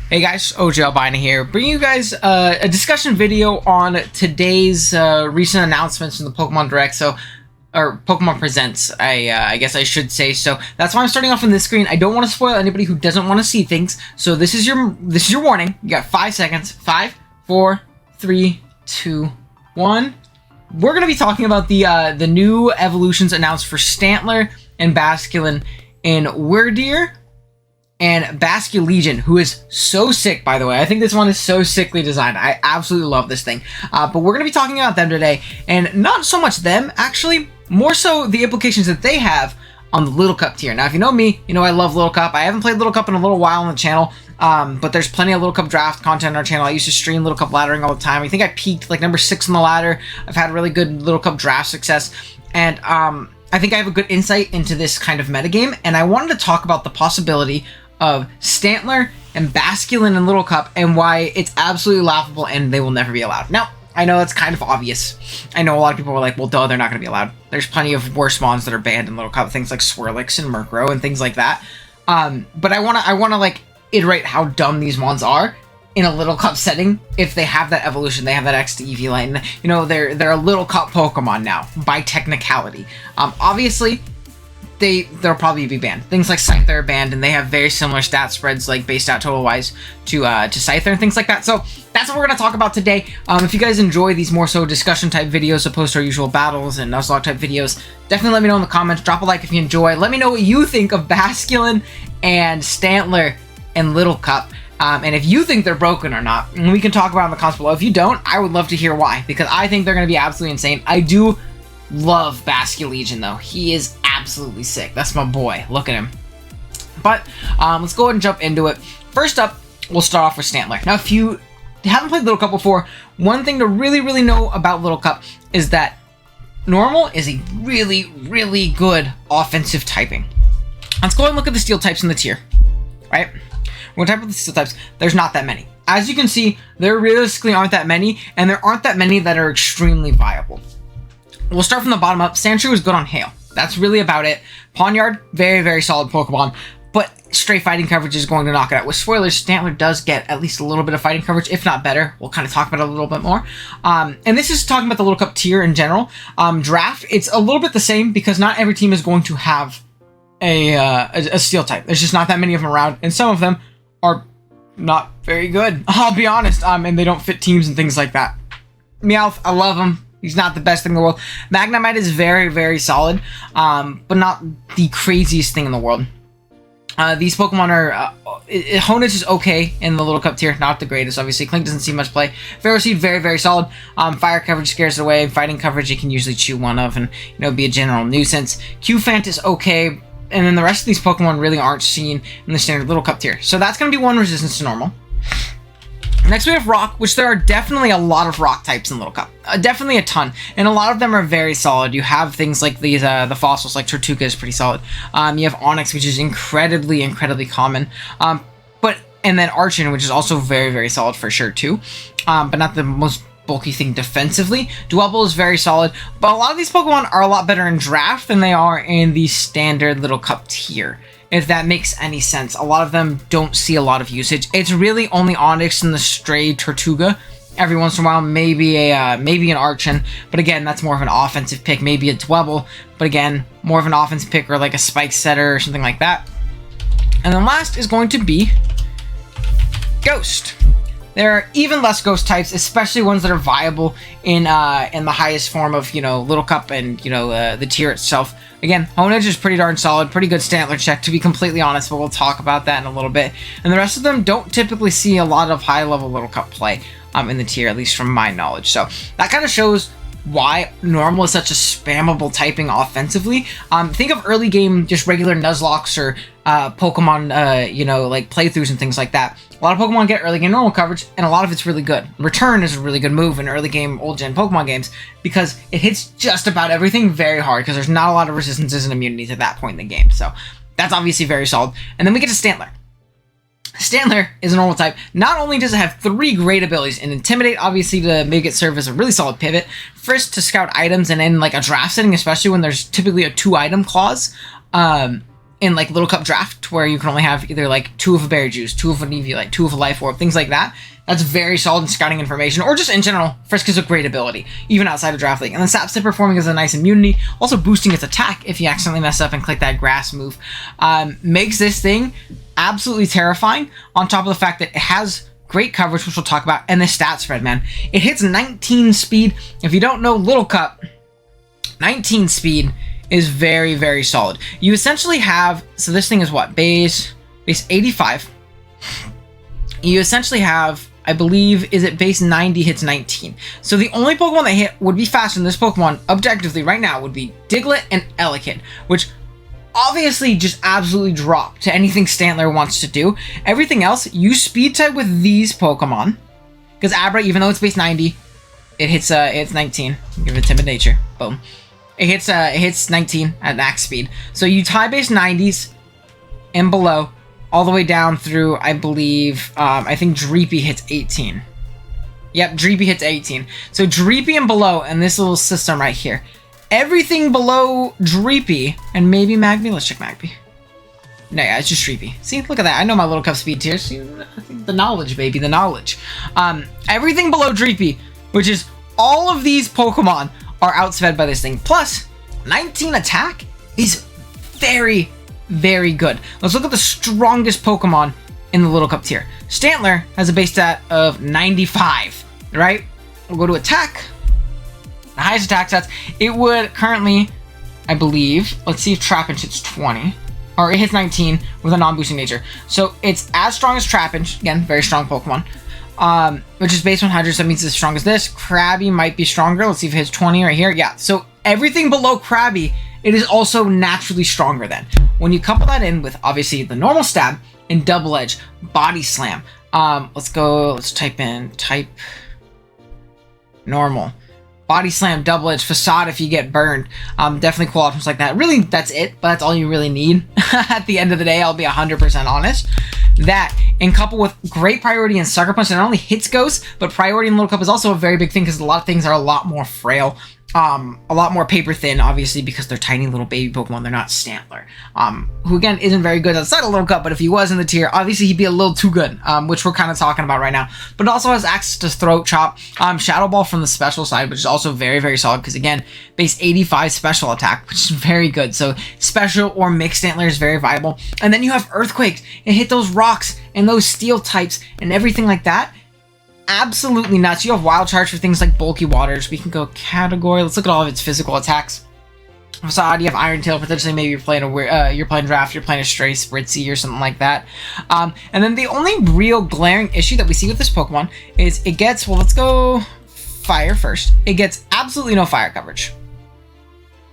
Hey guys, OGalbina here, bringing you guys a discussion video on today's recent announcements from the Pokemon Direct, or Pokemon Presents, I guess I should say. So that's why I'm starting off on this screen. I don't want to spoil anybody who doesn't want to see things, so this is your warning. You got 5 seconds. 5, 4, 3, 2, 1. We're gonna be talking about the new evolutions announced for Stantler and Basculin in Wyrdeer and Basculegion, who is so sick, by the way. I think this one is so sickly designed. I absolutely love this thing. But we're going to be talking about them today, and not so much them, actually, more so the implications that they have on the Little Cup tier. Now, if you know me, you know I love Little Cup. I haven't played Little Cup in a little while on the channel, but there's plenty of Little Cup draft content on our channel. I used to stream Little Cup laddering all the time. I think I peaked like number 6 on the ladder. I've had really good Little Cup draft success, and I think I have a good insight into this kind of metagame, and I wanted to talk about the possibility of Stantler and Basculin and Little Cup and why it's absolutely laughable and they will never be allowed. Now, I know it's kind of obvious. I know a lot of people are like, well, duh, they're not going to be allowed. There's plenty of worse mons that are banned in Little Cup, things like Swirlix and Murkrow and things like that. But I want to like iterate how dumb these mons are in a Little Cup setting. If they have that evolution, they have that X to EV line. You know, they're a Little Cup Pokemon now by technicality. Obviously, they'll probably be banned. Things like Scyther are banned, and they have very similar stat spreads, like base stat total wise, to Scyther and things like that. So that's what we're gonna talk about today. If you guys enjoy these more so discussion type videos opposed to our usual battles and Nuzlocke type videos, definitely let me know in the comments. Drop a like if you enjoy. Let me know what you think of Basculin and Stantler and Little Cup. And if you think they're broken or not, and we can talk about it in the comments below. If you don't, I would love to hear why, because I think they're gonna be absolutely insane. I do love Basculegion though. He is absolutely sick. That's my boy. Look at him. But let's go ahead and jump into it. First up, we'll start off with Stantler. Now, if you haven't played Little Cup before, one thing to really know about Little Cup is that Normal is a really good offensive typing. Let's go ahead and look at the steel types in the tier. Right? We're going to type with the steel types. There's not that many. As you can see, there realistically aren't that many, and there aren't that many that are extremely viable. We'll start from the bottom up. Sandshrew is good on Hail. That's really about it. Pawniard, very solid Pokemon, but straight fighting coverage is going to knock it out. With Spoilers, Stantler does get at least a little bit of fighting coverage, if not better. We'll kind of talk about it a little bit more. And this is talking about the Little Cup tier in general. Draft, it's a little bit the same because not every team is going to have a steel type. There's just not that many of them around, and some of them are not very good. I'll be honest, and they don't fit teams and things like that. Meowth, I love him. He's not the best thing in the world. Magnemite is very solid, but not the craziest thing in the world. These Pokemon are... Honedge is okay in the Little Cup tier, not the greatest, obviously. Clink doesn't see much play. Ferroseed, very solid. Fire coverage scares it away. Fighting coverage, you can usually chew one of and, you know, be a general nuisance. Qfant is okay, and then the rest of these Pokemon really aren't seen in the standard Little Cup tier. So that's going to be one resistance to normal. Next we have Rock, which there are definitely a lot of Rock types in Little Cup. Definitely a ton. And a lot of them are very solid. You have things like these, the fossils, like Tortuga is pretty solid. You have Onyx, which is incredibly common. And then Archon, which is also very solid for sure too. But not the most bulky thing defensively. Dwebble is very solid. But a lot of these Pokemon are a lot better in draft than they are in the standard Little Cup tier, if that makes any sense. A lot of them don't see a lot of usage. It's really only Onyx and the stray Tortuga. Every once in a while, maybe an Archon, but again, that's more of an offensive pick. Maybe a Dwebble, but again, more of an offensive pick, or like a Spike Setter or something like that. And then last is going to be Ghost. There are even less Ghost types, especially ones that are viable in the highest form of, you know, Little Cup and, you know, the tier itself. Again, Honedge is pretty darn solid, pretty good Stantler check, to be completely honest, but we'll talk about that in a little bit. And the rest of them don't typically see a lot of high-level Little Cup play in the tier, at least from my knowledge. So that kind of shows why Normal is such a spammable typing offensively. Think of early game, just regular Nuzlocks or Pokemon, you know, like playthroughs and things like that. A lot of Pokemon get early game normal coverage, and a lot of it's really good. Return is a really good move in early game old gen Pokemon games because it hits just about everything very hard because there's not a lot of resistances and immunities at that point in the game. So that's obviously very solid. And then we get to Stantler. Stantler is a normal type. Not only does it have 3 great abilities, and Intimidate, obviously, to make it serve as a really solid pivot. First, to scout items, and in like a draft setting, especially when there's typically a 2-item clause. in like Little Cup Draft, where you can only have either like 2 of a Berry Juice, 2 of an Eviolite, 2 of a Life Orb, things like that. That's very solid in scouting information, or just in general. Frisk is a great ability, even outside of Draft League. And then Sap Sip performing as a nice immunity, also boosting its attack if you accidentally mess up and click that grass move. Makes this thing absolutely terrifying, on top of the fact that it has great coverage, which we'll talk about, and the stat spread, man. It hits 19 speed. If you don't know Little Cup, 19 speed is very, very solid. You essentially have, so this thing is what? Base 85. You essentially have, I believe, is it base 90 hits 19. So the only Pokemon that hit would be faster than this Pokemon, objectively, right now, would be Diglett and Elekid, which obviously just absolutely drop to anything Stantler wants to do. Everything else, you speed type with these Pokemon, because Abra, even though it's base 90, it hits 19. Give it Timid Nature. Boom. It hits 19 at max speed. So you tie base 90s and below, all the way down through, I believe, I think Dreepy hits 18. Yep, Dreepy hits 18. So Dreepy and below, and this little system right here. Everything below Dreepy, and maybe Magby. Let's check Magby. No, yeah, it's just Dreepy. See, look at that. I know my Little Cup speed tiers. See, the knowledge, baby, the knowledge. Everything below Dreepy, which is all of these Pokemon, are outsped by this thing. Plus, 19 attack is very, very good. Let's look at the strongest Pokemon in the Little Cup tier. Stantler has a base stat of 95, right? We'll go to attack. The highest attack stats, it would currently, I believe, let's see if Trapinch hits 20, or it hits 19 with a non-boosting nature. So it's as strong as Trapinch, again, very strong Pokemon, which is base 100, so that means it's as strong as this. Krabby might be stronger. Let's see if it hits 20 right here. Yeah, so everything below Krabby, it is also naturally stronger then. When you couple that in with, obviously, the normal stab and double edge, body slam. Let's type normal. Body slam, double edge, facade if you get burned. Definitely cool options like that. Really, that's it, but that's all you really need. At the end of the day, I'll be 100% honest. That, and coupled with great priority and Sucker Punch, that not only hits ghosts, but priority in Little Cup is also a very big thing, because a lot of things are a lot more frail. A lot more paper thin, obviously, because they're tiny little baby Pokemon. They're not Stantler, who again isn't very good outside of Little Cup, but if he was in the tier, obviously he'd be a little too good, which we're kind of talking about right now. But it also has access to Throat Chop, Shadow Ball from the special side, which is also very, very solid, because again, base 85 special attack, which is very good. So special or mixed Stantler is very viable. And then you have Earthquakes and hit those rocks and those steel types and everything like that. Absolutely nuts. You have Wild Charge for things like Bulky Waters. We can go category. Let's look at all of its physical attacks. Facade, you have Iron Tail. Potentially, maybe you're playing Draft, you're playing a Stray Spritzy or something like that. And then the only real glaring issue that we see with this Pokemon is it gets, well, let's go Fire first. It gets absolutely no fire coverage.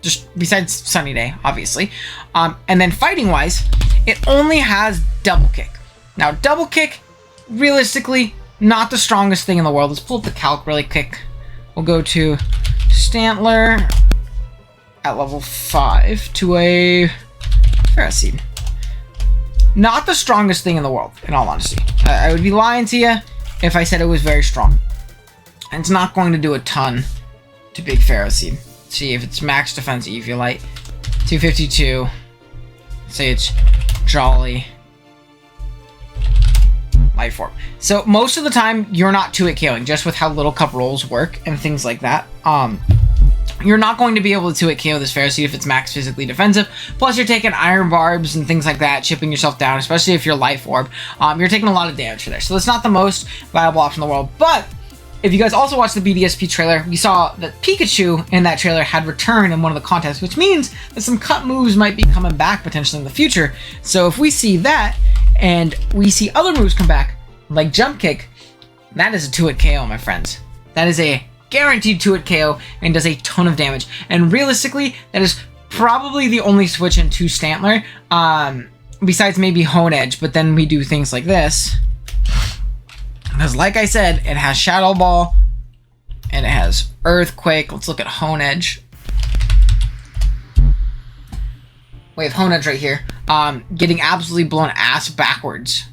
Just besides Sunny Day, obviously. And then fighting-wise, it only has Double Kick. Now, Double Kick, realistically, not the strongest thing in the world. Let's pull up the calc really quick. We'll go to Stantler at level 5 to a Ferroseed. Not the strongest thing in the world, in all honesty. I would be lying to you if I said it was very strong. And it's not going to do a ton to Big Ferroseed. See if it's max defense Eviolite. 252. Say it's Jolly. Life Orb. So most of the time you're not 2-hit KOing, just with how Little Cup rolls work and things like that. You're not going to be able to 2-hit KO this Ferroseed if it's max physically defensive. Plus you're taking Iron Barbs and things like that, chipping yourself down, especially if you're Life Orb. You're taking a lot of damage for there. So it's not the most viable option in the world. But if you guys also watched the BDSP trailer, we saw that Pikachu in that trailer had returned in one of the contests, which means that some cut moves might be coming back potentially in the future. So if we see that, and we see other moves come back, like Jump Kick, that is a 2-hit KO, my friends. That is a guaranteed 2-hit KO and does a ton of damage. And realistically, that is probably the only switch into Stantler, besides maybe Hone Edge, but then we do things like this. Because like I said, it has Shadow Ball, and it has Earthquake. Let's look at Hone Edge. We have Hone Edge right here, getting absolutely blown ass backwards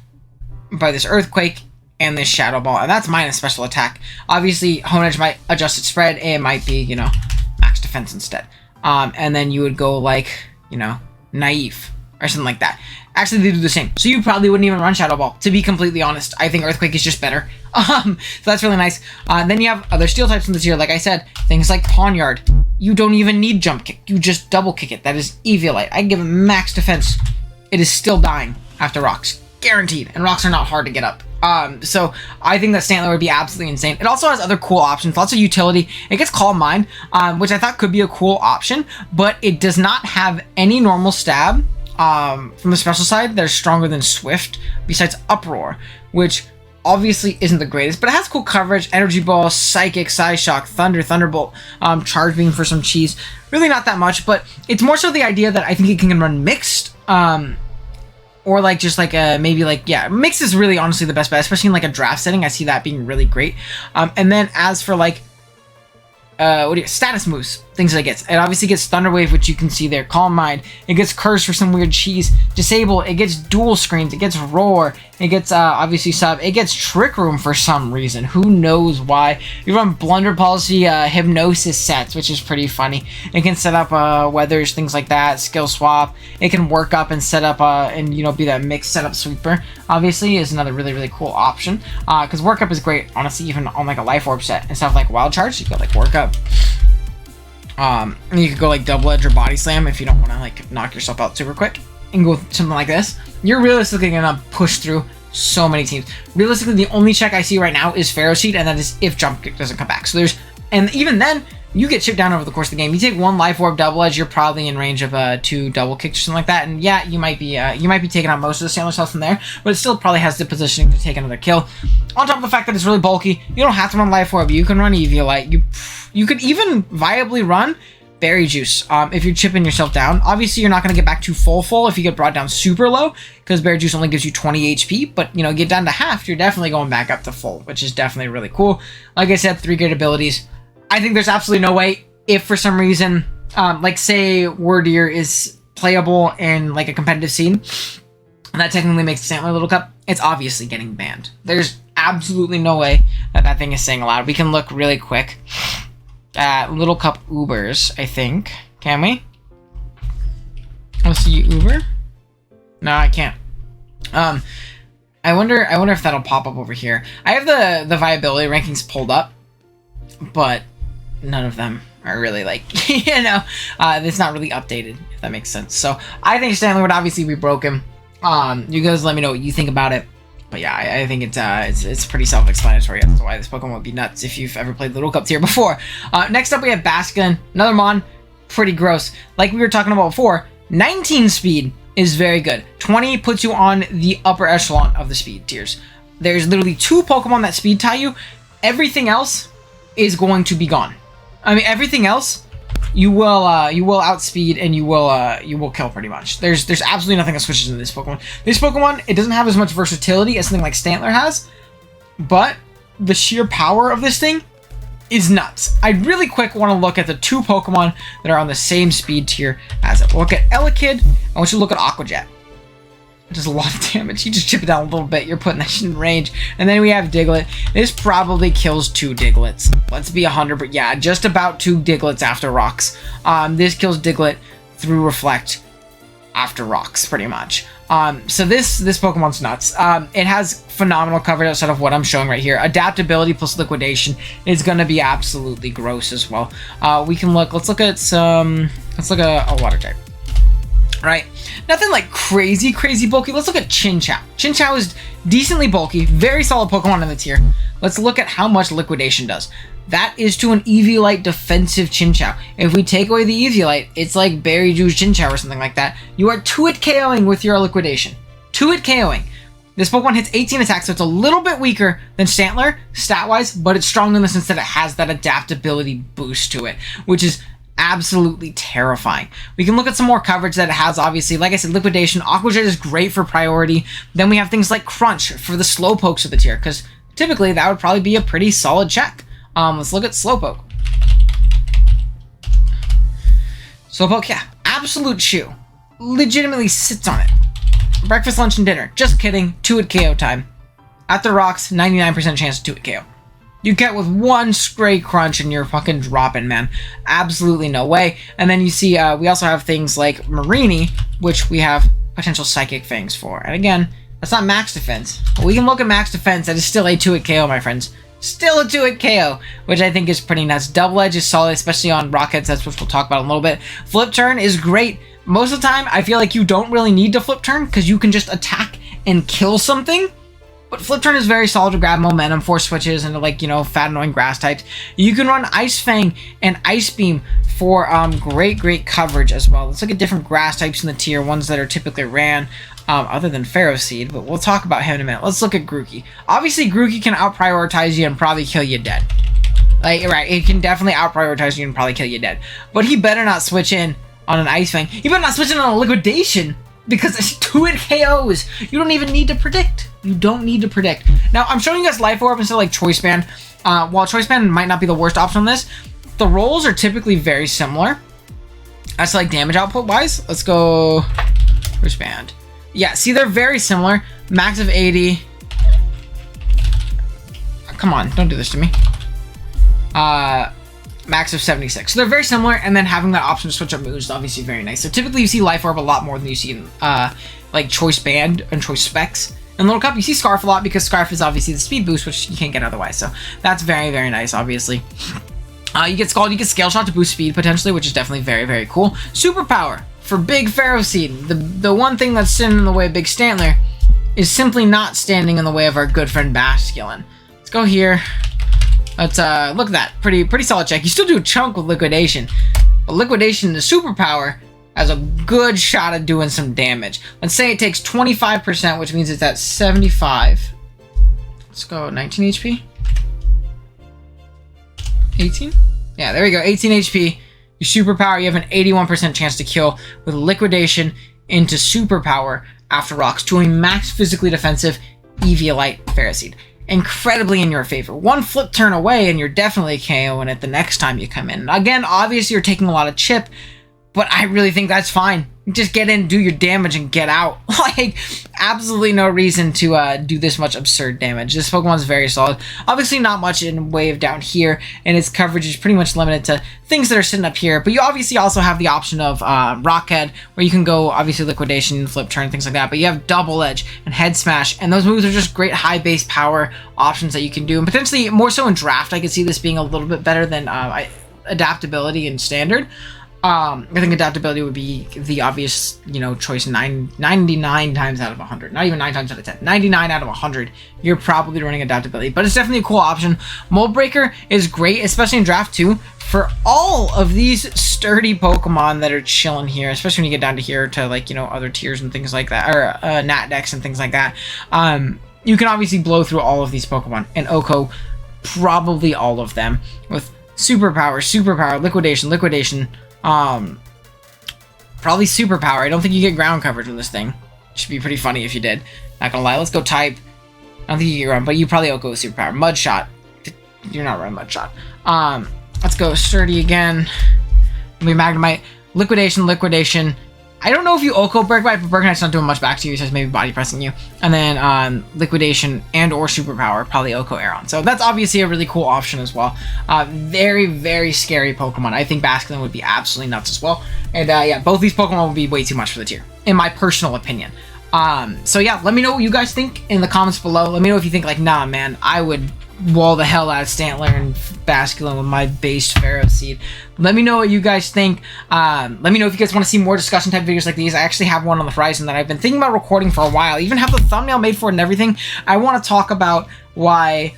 by this Earthquake and this Shadow Ball, and that's minus special attack. Obviously, Hone Edge might adjust its spread, and it might be, you know, max defense instead. And then you would go like, you know, Naive. or something like that. Actually, they do the same. So you probably wouldn't even run Shadow Ball, to be completely honest. I think Earthquake is just better. So that's really nice. Then you have other steel types in the tier. Like I said, things like Pawnyard. You don't even need Jump Kick. You just double kick it. That is Eviolite. I give it max defense. It is still dying after rocks. Guaranteed. And rocks are not hard to get up. So I think that Stantler would be absolutely insane. It also has other cool options, lots of utility. It gets Calm Mind, which I thought could be a cool option, but it does not have any normal stab. From the special side, they're stronger than Swift, besides Uproar, which obviously isn't the greatest, but it has cool coverage, Energy Ball, Psychic, Psyshock, Thunder, Thunderbolt, Charge Beam for some cheese. Really not that much, but it's more so the idea that I think it can run mixed, or like just like a, maybe like, yeah, mixed is really honestly the best bet, especially in like a draft setting. I see that being really great. And then as for like, status moves, things that it gets. It obviously gets Thunder Wave, which you can see there, Calm Mind. It gets Curse for some weird cheese. Disable, it gets Dual Screens, it gets Roar, it gets obviously Sub, it gets Trick Room for some reason. Who knows why? You run Blunder Policy, Hypnosis sets, which is pretty funny. It can set up weathers, things like that, Skill Swap. It can work up and set up and you know, be that mixed setup sweeper. Obviously is another really, really cool option. Because work up is great, honestly, even on like a Life Orb set. Instead of like Wild Charge, you go like work up. And you could go like Double Edge or Body Slam if you don't want to like knock yourself out super quick, and go with something like this. You're realistically gonna push through so many teams. Realistically, the only check I see right now is Pharaoh Seed, and that is if Jump Kick doesn't come back. So there's, and even then, you get chipped down over the course of the game. You take one Life Orb Double Edge, you're probably in range of 2 double kicks or something like that. And yeah, you might be taking out most of the Stantler health from there, but it still probably has the positioning to take another kill. On top of the fact that it's really bulky, you don't have to run Life Orb. You can run Eviolite. You could even viably run Berry Juice if you're chipping yourself down. Obviously, you're not going to get back to full if you get brought down super low, because Berry Juice only gives you 20 HP, but you know, get down to half, you're definitely going back up to full, which is definitely really cool. Like I said, 3 great abilities. I think there's absolutely no way, if for some reason, like say Wordier is playable in like a competitive scene, and that technically makes the Stantler Little Cup, it's obviously getting banned. There's absolutely no way that thing is staying allowed. We can look really quick at Little Cup Ubers, I think. Can we? Let's see Uber. No, I can't. I wonder if that'll pop up over here. I have the viability rankings pulled up, but none of them are really like, you know, it's not really updated, if that makes sense. So I think Stantler would obviously be broken. You guys let me know what you think about it. But yeah, I think it's pretty self-explanatory as to why this Pokemon would be nuts if you've ever played Little Cup tier before. Next up we have Basculin, another Mon, pretty gross. Like we were talking about before, 19 speed is very good. 20 puts you on the upper echelon of the speed tiers. There's literally 2 Pokemon that speed tie you. Everything else is going to be gone. I mean, everything else you will outspeed and you will kill pretty much. There's absolutely nothing that switches in this Pokemon. This Pokemon, it doesn't have as much versatility as something like Stantler has, but the sheer power of this thing is nuts. I really quick want to look at the 2 Pokemon that are on the same speed tier as it. We'll look at Elekid, I want you to look at Aqua Jet. It does a lot of damage. You just chip it down a little bit, you're putting that shit in range. And then we have Diglett. This probably kills 2 Diglets. Let's be 100%. Yeah, just about 2 Diglets after rocks. This kills Diglett through Reflect after rocks, pretty much. So this Pokemon's nuts. It has phenomenal coverage outside of what I'm showing right here. Adaptability plus liquidation is going to be absolutely gross as well. We can look. Let's look at a water type. Right, nothing like crazy bulky. Let's look at Chinchou. Chinchou is decently bulky, very solid Pokemon in the tier. Let's look at how much liquidation does. That is to an Eviolite defensive Chinchou. If we take away the Eviolite, it's like Berry Juice Chinchou or something like that. You are 2-hit KOing with your liquidation. 2-hit KOing. This Pokemon hits 18 attacks, so it's a little bit weaker than Stantler, stat-wise, but it's strong in the sense that it has that adaptability boost to it, which is absolutely terrifying. We can look at some more coverage that it has, obviously. Like I said, liquidation. Aqua Jet is great for priority. Then we have things like Crunch for the Slowpokes of the tier, because typically that would probably be a pretty solid check. Let's look at Slowpoke. Slowpoke, yeah, absolute shoe. Legitimately sits on it. Breakfast, lunch, and dinner. Just kidding. 2-hit KO time. After rocks, 99% chance to 2-hit KO. You get with 1 Stray Crunch and you're fucking dropping, man. Absolutely no way. And then you see, we also have things like Marini, which we have potential Psychic Fangs for. And again, that's not max defense. But we can look at max defense. That is still a 2-hit KO, my friends. Still a 2-hit KO, which I think is pretty nuts. Double Edge is solid, especially on Rockheads. That's what we'll talk about in a little bit. Flip Turn is great. Most of the time, I feel like you don't really need to Flip Turn because you can just attack and kill something. But Flip Turn is very solid to grab momentum, force switches into, like, you know, fat annoying grass types. You can run Ice Fang and Ice Beam for great coverage as well. Let's look at different grass types in the tier, ones that are typically ran, other than Pharaoh Seed, but we'll talk about him in a minute. Let's look at Grookey. Obviously, Grookey can out-prioritize you and probably kill you dead. Like, right, it can definitely out-prioritize you and probably kill you dead. But he better not switch in on an Ice Fang. He better not switch in on a Liquidation, because it's 2-hit KOs. You don't even need to predict. You don't need to predict. Now, I'm showing you guys Life Orb instead of, like, Choice Band. While Choice Band might not be the worst option on this, the rolls are typically very similar. As to, like, damage output-wise. Let's go Choice Band. Yeah, see, they're very similar. Max of 80. Come on, don't do this to me. Max of 76. So they're very similar, and then having that option to switch up moves is obviously very nice. So typically you see Life Orb a lot more than you see in, like, Choice Band and Choice Specs. In Little Cup, you see Scarf a lot because Scarf is obviously the speed boost, which you can't get otherwise. So that's very nice, obviously. You get Scald, you get Scale Shot to boost speed potentially, which is definitely very cool. Superpower for Big Pharaoh Seed. The one thing that's standing in the way of Big Stantler is simply not standing in the way of our good friend Basculin. Let's go here. Let's look at that. Pretty solid check. You still do a chunk with Liquidation. But Liquidation, the superpower, has a good shot at doing some damage. Let's say it takes 25%, which means it's at 75. Let's go 19 HP. 18? Yeah, there we go. 18 HP. Your superpower, you have an 81% chance to kill with Liquidation into superpower after rocks, doing max physically defensive Eviolite Pharaoh Seed. Incredibly in your favor. One flip turn away and you're definitely KOing it the next time you come in. Again, obviously you're taking a lot of chip, but I really think that's fine. Just get in, do your damage, and get out. Like, absolutely no reason to do this much absurd damage. This Pokemon's very solid. Obviously not much in way of down here, and its coverage is pretty much limited to things that are sitting up here. But you obviously also have the option of Rockhead, where you can go, obviously, Liquidation, Flip Turn, things like that. But you have Double Edge and Head Smash, and those moves are just great high base power options that you can do. And potentially, more so in Draft, I could see this being a little bit better than Adaptability in Standard. I think Adaptability would be the obvious, you know, choice 99 times out of 100. Not even 9 times out of 10. 99 out of 100, you're probably running Adaptability. But it's definitely a cool option. Mold Breaker is great, especially in Draft 2, for all of these sturdy Pokemon that are chilling here, especially when you get down to here to, like, you know, other tiers and things like that, or Nat Dex and things like that. You can obviously blow through all of these Pokemon, and Oko, probably all of them, with Superpower, Liquidation, probably Superpower. I don't think you get ground coverage with this thing. Should be pretty funny if you did. Not gonna lie. Let's go Type. I don't think you get ground, but you probably Oko with Superpower. Mud Shot. You're not running Mud Shot. Let's go Sturdy again. Maybe Magnemite. Liquidation. I don't know if you Oko Bergbite, but Bergnite's not doing much back to you, so it's maybe body pressing you. And then Liquidation and or Superpower, probably Oko Aeron. So that's obviously a really cool option as well. Very scary Pokemon. I think Basculin would be absolutely nuts as well. And yeah, both these Pokemon would be way too much for the tier, in my personal opinion. So yeah, let me know what you guys think in the comments below. Let me know if you think, like, nah, man, I would wall the hell out of Stantler and Basculin with my base Pharaoh Seed. Let me know what you guys think. Let me know if you guys want to see more discussion type videos like these. I actually have one on the horizon that I've been thinking about recording for a while. I even have the thumbnail made for it and everything. I want to talk about why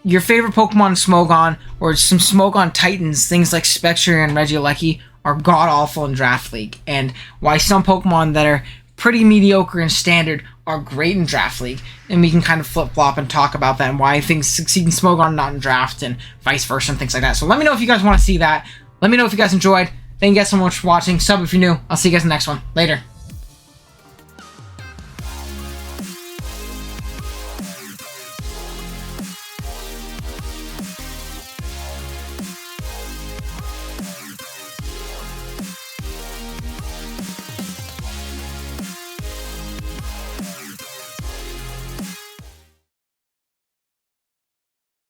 your favorite Pokemon Smogon, or some Smogon Titans, things like Spectre and Regieleki, are god-awful in Draft League, and why some Pokemon that are pretty mediocre in Standard are great in Draft League, and we can kind of flip-flop and talk about that and why things succeed in Smogon, not in Draft, and vice versa and things like that. So let me know if you guys want to see that. Let me know if you guys enjoyed. Thank you guys so much for watching. Sub if you're new. I'll see you guys in the next one. Later.